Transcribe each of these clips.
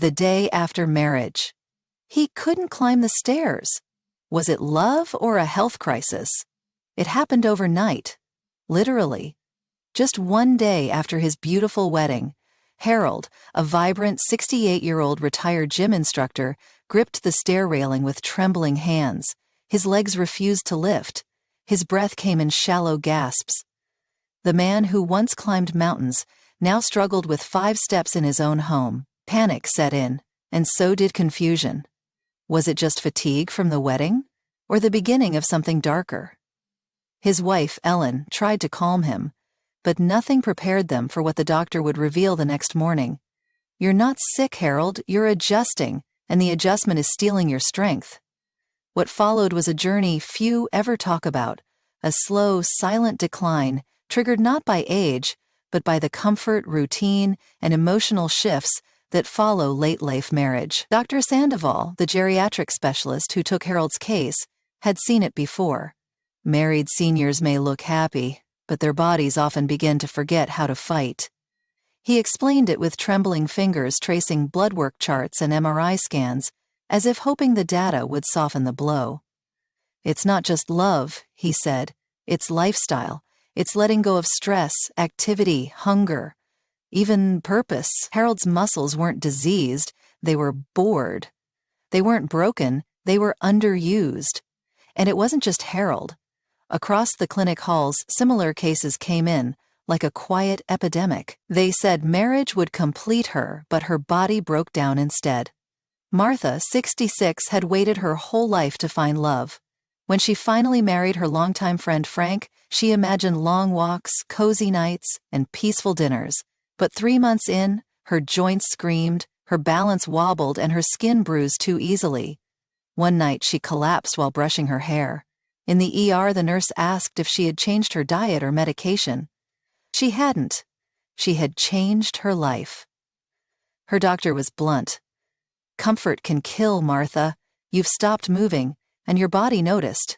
The day after marriage. He couldn't climb the stairs. Was it love or a health crisis? It happened overnight. Literally. Just one day after his beautiful wedding, Harold, a vibrant 68-year-old retired gym instructor, gripped the stair railing with trembling hands. His legs refused to lift. His breath came in shallow gasps. The man who once climbed mountains now struggled with 5 steps in his own home. Panic set in, and so did confusion. Was it just fatigue from the wedding, or the beginning of something darker? His wife, Ellen, tried to calm him, but nothing prepared them for what the doctor would reveal the next morning. "You're not sick, Harold, you're adjusting, and the adjustment is stealing your strength." What followed was a journey few ever talk about, a slow, silent decline triggered not by age, but by the comfort, routine, and emotional shifts that follow late-life marriage. Dr. Sandoval, the geriatric specialist who took Harold's case, had seen it before. Married seniors may look happy, but their bodies often begin to forget how to fight. He explained it with trembling fingers tracing blood work charts and MRI scans, as if hoping the data would soften the blow. "It's not just love," he said. "It's lifestyle. It's letting go of stress, activity, hunger, even purpose." Harold's muscles weren't diseased, they were bored. They weren't broken, they were underused. And it wasn't just Harold. Across the clinic halls, similar cases came in, like a quiet epidemic. They said marriage would complete her, but her body broke down instead. Martha, 66, had waited her whole life to find love. When she finally married her longtime friend Frank, she imagined long walks, cozy nights, and peaceful dinners. But 3 months in, her joints screamed, her balance wobbled, and her skin bruised too easily. One night she collapsed while brushing her hair. In the ER, the nurse asked if she had changed her diet or medication. She hadn't. She had changed her life. Her doctor was blunt. "Comfort can kill, Martha. You've stopped moving, and your body noticed."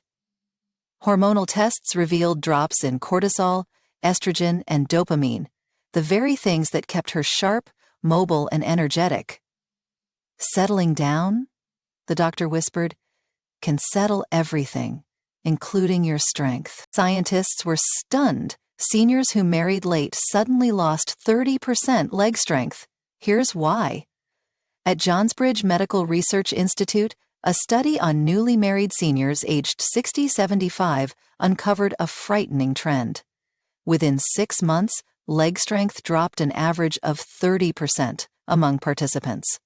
Hormonal tests revealed drops in cortisol, estrogen, and dopamine, the very things that kept her sharp, mobile, and energetic. "Settling down," the doctor whispered, "can settle everything, including your strength." Scientists were stunned. Seniors who married late suddenly lost 30% leg strength. Here's why. At Johnsbridge Medical Research Institute, a study on newly married seniors aged 60-75 uncovered a frightening trend. Within 6 months, leg strength dropped an average of 30% among participants.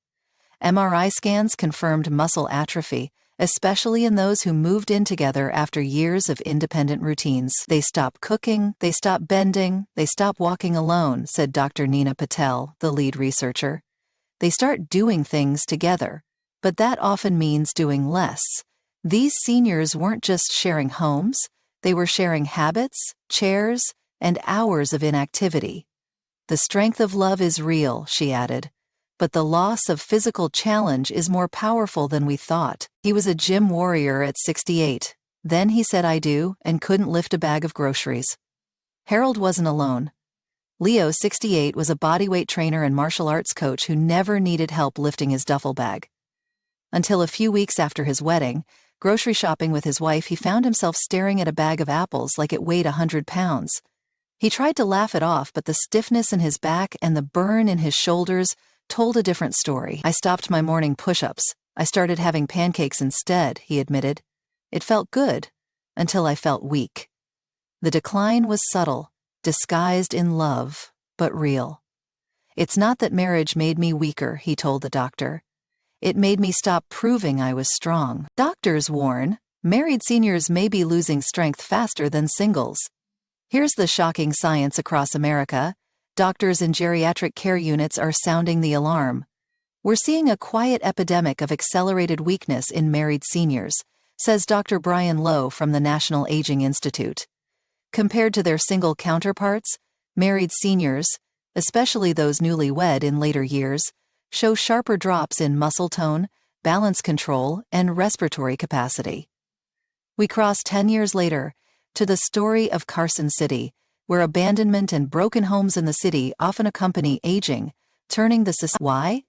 MRI scans confirmed muscle atrophy, especially in those who moved in together after years of independent routines. "They stop cooking, they stop bending, they stop walking alone," said Dr. Nina Patel, the lead researcher. "They start doing things together, but that often means doing less." These seniors weren't just sharing homes, they were sharing habits, chairs, and hours of inactivity. "The strength of love is real," she added, "but the loss of physical challenge is more powerful than we thought." He was a gym warrior at 68. Then he said "I do" and couldn't lift a bag of groceries. Harold wasn't alone. Leo, 68, was a bodyweight trainer and martial arts coach who never needed help lifting his duffel bag. Until a few weeks after his wedding, grocery shopping with his wife, he found himself staring at a bag of apples like it weighed 100 pounds. He tried to laugh it off, but the stiffness in his back and the burn in his shoulders told a different story. "I stopped my morning push-ups. I started having pancakes instead," he admitted. "It felt good, until I felt weak." The decline was subtle, disguised in love, but real. "It's not that marriage made me weaker," he told the doctor. "It made me stop proving I was strong." Doctors warn, married seniors may be losing strength faster than singles. Here's the shocking science across America. Doctors in geriatric care units are sounding the alarm. "We're seeing a quiet epidemic of accelerated weakness in married seniors," says Dr. Brian Lowe from the National Aging Institute. Compared to their single counterparts, married seniors, especially those newlywed in later years, show sharper drops in muscle tone, balance control, and respiratory capacity. We cross 10 years later to the story of Carson City, where abandonment and broken homes in the city often accompany aging, turning the society. Why?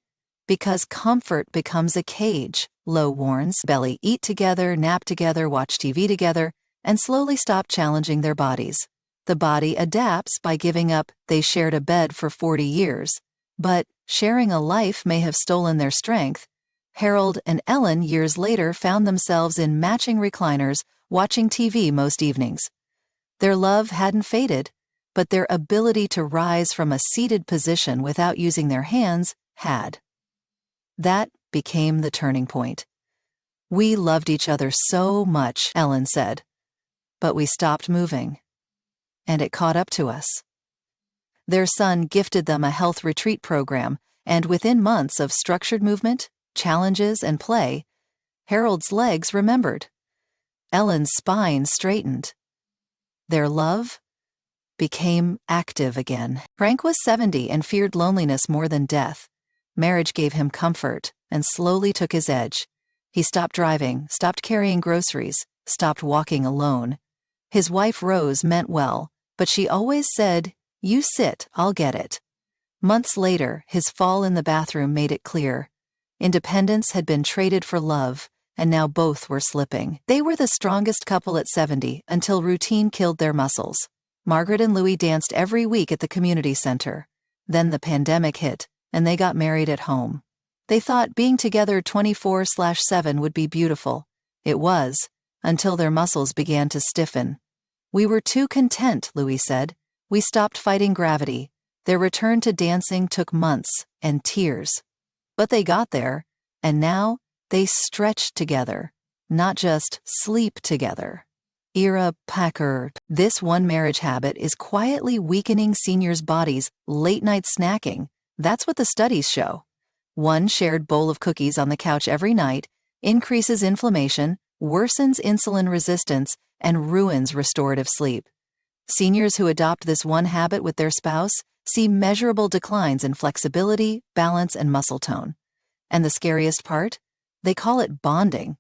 Because comfort becomes a cage, Lowe warns. Belly eat together, nap together, watch TV together, and slowly stop challenging their bodies. The body adapts by giving up. They shared a bed for 40 years. But sharing a life may have stolen their strength. Harold and Ellen years later found themselves in matching recliners, watching TV most evenings. Their love hadn't faded, but their ability to rise from a seated position without using their hands had. That became the turning point. "We loved each other so much," Ellen said, "but we stopped moving. And it caught up to us." Their son gifted them a health retreat program, and within months of structured movement, challenges, and play, Harold's legs remembered. Ellen's spine straightened. Their love became active again. Frank was 70 and feared loneliness more than death. Marriage gave him comfort and slowly took his edge. He stopped driving, stopped carrying groceries, stopped walking alone. His wife Rose meant well, but she always said, "You sit, I'll get it." Months later, his fall in the bathroom made it clear. Independence had been traded for love, and now both were slipping. They were the strongest couple at 70 until routine killed their muscles. Margaret and Louis danced every week at the community center. Then the pandemic hit, and they got married at home. They thought being together 24/7 would be beautiful. It was, until their muscles began to stiffen. "We were too content," Louis said. "We stopped fighting gravity." Their return to dancing took months and tears. But they got there, and now they stretch together, not just sleep together. Ira Packard. This one marriage habit is quietly weakening seniors' bodies. Late-night snacking. That's what the studies show. One shared bowl of cookies on the couch every night increases inflammation, worsens insulin resistance, and ruins restorative sleep. Seniors who adopt this one habit with their spouse see measurable declines in flexibility, balance, and muscle tone. And the scariest part? They call it bonding.